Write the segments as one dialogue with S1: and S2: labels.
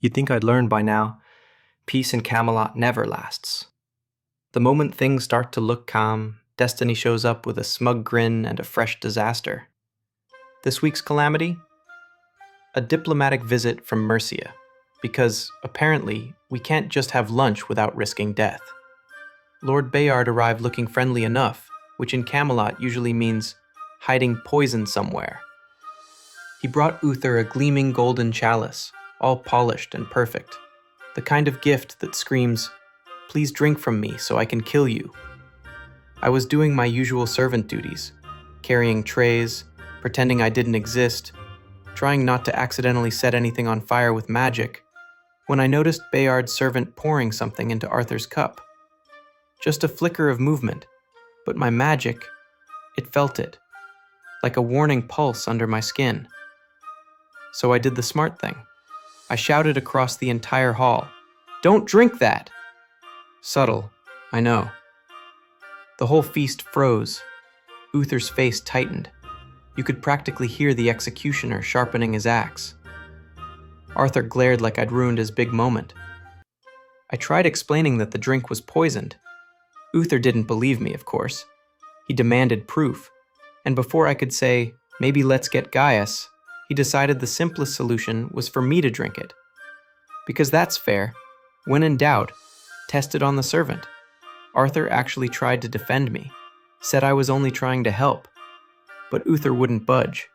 S1: You'd think I'd learned by now, peace in Camelot never lasts. The moment things start to look calm, destiny shows up with a smug grin and a fresh disaster. This week's calamity? A diplomatic visit from Mercia, because, apparently, we can't just have lunch without risking death. Lord Bayard arrived looking friendly enough, which in Camelot usually means hiding poison somewhere. He brought Uther a gleaming golden chalice, all polished and perfect, the kind of gift that screams, "Please drink from me so I can kill you." I was doing my usual servant duties, carrying trays, pretending I didn't exist, trying not to accidentally set anything on fire with magic, when I noticed Bayard's servant pouring something into Arthur's cup. Just a flicker of movement, but my magic, it felt it, like a warning pulse under my skin. So I did the smart thing. I shouted across the entire hall, "Don't drink that!" Subtle, I know. The whole feast froze. Uther's face tightened. You could practically hear the executioner sharpening his axe. Arthur glared like I'd ruined his big moment. I tried explaining that the drink was poisoned. Uther didn't believe me, of course. He demanded proof, and before I could say, "Maybe let's get Gaius," he decided the simplest solution was for me to drink it. Because that's fair. When in doubt, test it on the servant. Arthur actually tried to defend me, said I was only trying to help, but Uther wouldn't budge.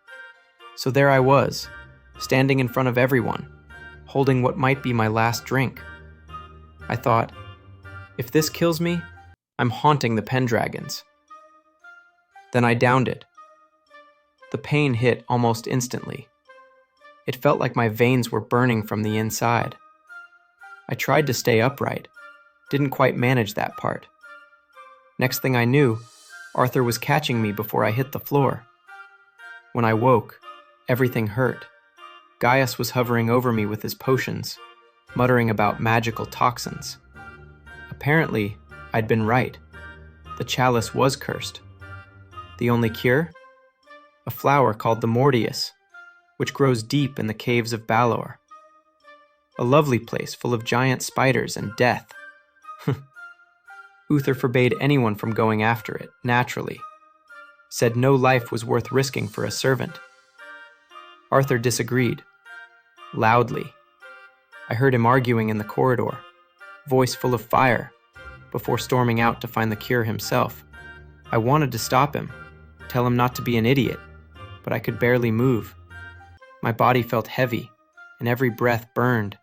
S1: So there I was, standing in front of everyone, holding what might be my last drink. I thought, if this kills me, I'm haunting the Pendragons. Then I downed it. The pain hit almost instantly. It felt like my veins were burning from the inside. I tried to stay upright, didn't quite manage that part. Next thing I knew, Arthur was catching me before I hit the floor. When I woke, everything hurt. Gaius was hovering over me with his potions, muttering about magical toxins. Apparently, I'd been right. The chalice was cursed. The only cure? A flower called the Mortius, which grows deep in the caves of Balor. A lovely place full of giant spiders and death. Uther forbade anyone from going after it, naturally. Said no life was worth risking for a servant. Arthur disagreed. Loudly. I heard him arguing in the corridor, voice full of fire, before storming out to find the cure himself. I wanted to stop him, tell him not to be an idiot, but I could barely move. My body felt heavy, and every breath burned.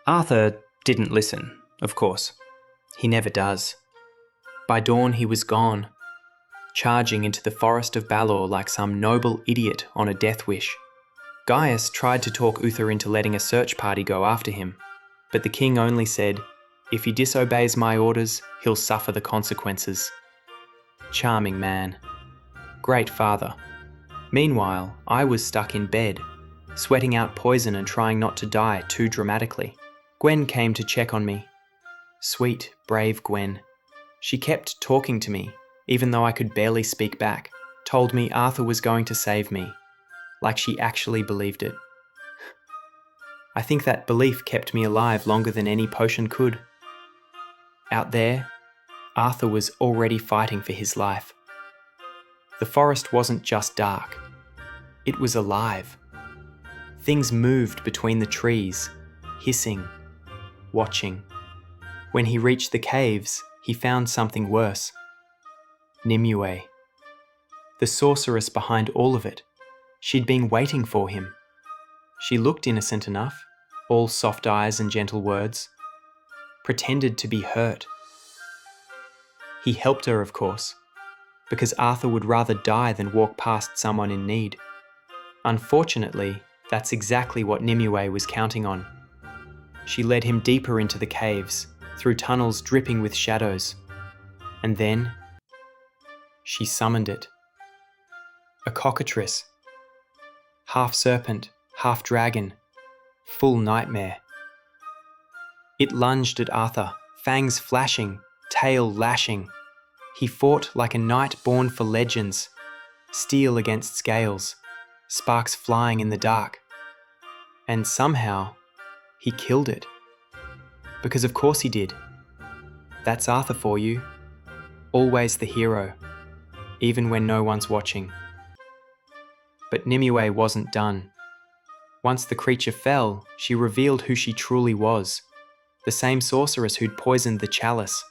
S1: Arthur didn't listen, of course. He never does. By dawn he was gone, charging into the forest of Balor like some noble idiot on a death wish. Gaius tried to talk Uther into letting a search party go after him, but the king only said, "If he disobeys my orders, he'll suffer the consequences." Charming man. Great father. Meanwhile, I was stuck in bed, sweating out poison and trying not to die too dramatically. Gwen came to check on me. Sweet, brave Gwen. She kept talking to me, even though I could barely speak back, told me Arthur was going to save me, like she actually believed it. I think that belief kept me alive longer than any potion could. Out there, Arthur was already fighting for his life. The forest wasn't just dark. It was alive. Things moved between the trees, hissing, watching. When he reached the caves, he found something worse. Nimue. The sorceress behind all of it. She'd been waiting for him. She looked innocent enough, all soft eyes and gentle words. Pretended to be hurt. He helped her, of course, because Arthur would rather die than walk past someone in need. Unfortunately, that's exactly what Nimue was counting on. She led him deeper into the caves, through tunnels dripping with shadows. And then, she summoned it. A cockatrice. Half serpent, half dragon. Full nightmare. It lunged at Arthur, fangs flashing, tail lashing. He fought like a knight born for legends, steel against scales, sparks flying in the dark. And somehow, He killed it. Because of course he did. That's Arthur for you. Always the hero, even when no one's watching. But Nimue wasn't done. Once the creature fell, she revealed who she truly was. The same sorceress who'd poisoned the Chalice.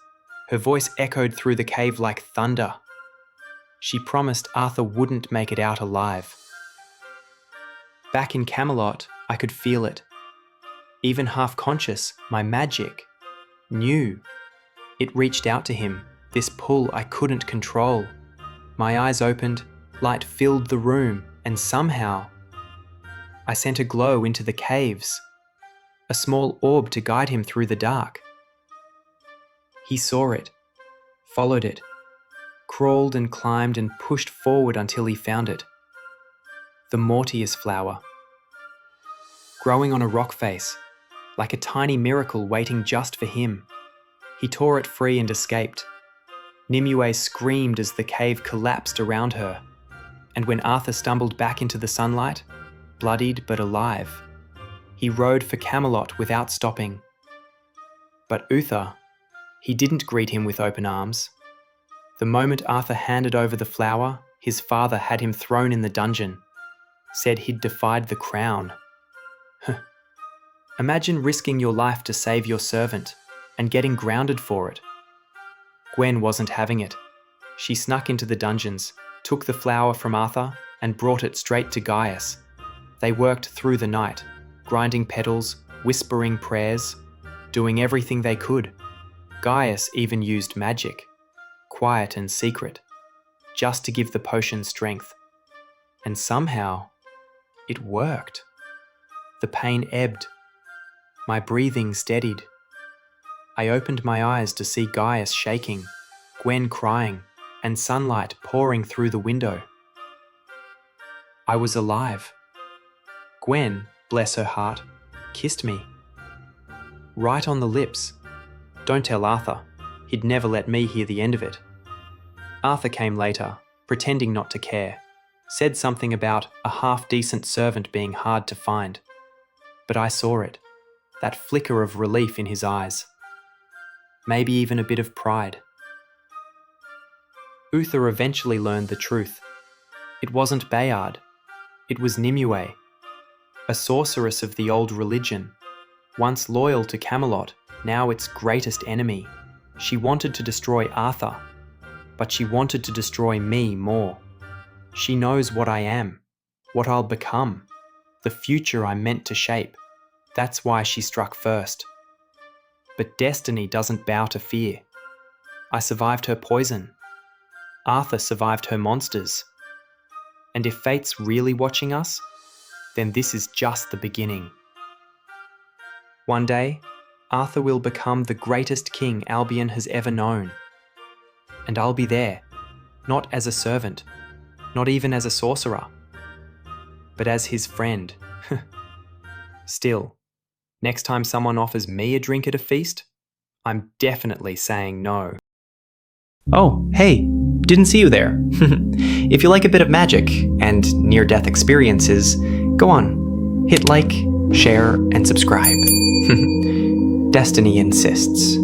S1: Her voice echoed through the cave like thunder. She promised Arthur wouldn't make it out alive. Back in Camelot, I could feel it. Even half-conscious, my magic knew. It reached out to him, this pull I couldn't control. My eyes opened, light filled the room, and somehow I sent a glow into the caves, a small orb to guide him through the dark. He saw it, followed it, crawled and climbed and pushed forward until he found it. The Mortius flower, growing on a rock face, like a tiny miracle waiting just for him. He tore it free and escaped. Nimue screamed as the cave collapsed around her, and when Arthur stumbled back into the sunlight, bloodied but alive, he rode for Camelot without stopping. But Uther, he didn't greet him with open arms. The moment Arthur handed over the flower, his father had him thrown in the dungeon, said he'd defied the crown. Imagine risking your life to save your servant and getting grounded for it. Gwen wasn't having it. She snuck into the dungeons, took the flower from Arthur and brought it straight to Gaius. They worked through the night, grinding petals, whispering prayers, doing everything they could. Gaius even used magic, quiet and secret, just to give the potion strength. And somehow, it worked. The pain ebbed. My breathing steadied. I opened my eyes to see Gaius shaking, Gwen crying, and sunlight pouring through the window. I was alive. Gwen, bless her heart, kissed me. Right on the lips. Don't tell Arthur. He'd never let me hear the end of it. Arthur came later, pretending not to care. Said something about a half-decent servant being hard to find. But I saw it, that flicker of relief in his eyes. Maybe even a bit of pride. Uther eventually learned the truth. It wasn't Bayard. It was Nimue, a sorceress of the old religion, once loyal to Camelot, now its greatest enemy. She wanted to destroy Arthur, but she wanted to destroy me more. She knows what I am, what I'll become, the future I'm meant to shape. That's why she struck first. But destiny doesn't bow to fear. I survived her poison. Arthur survived her monsters. And if fate's really watching us, then this is just the beginning. One day, Arthur will become the greatest king Albion has ever known. And I'll be there, not as a servant, not even as a sorcerer, but as his friend. Still, next time someone offers me a drink at a feast, I'm definitely saying no. Oh, hey, didn't see you there. If you like a bit of magic and near-death experiences, go on, hit like, share, and subscribe. Destiny insists.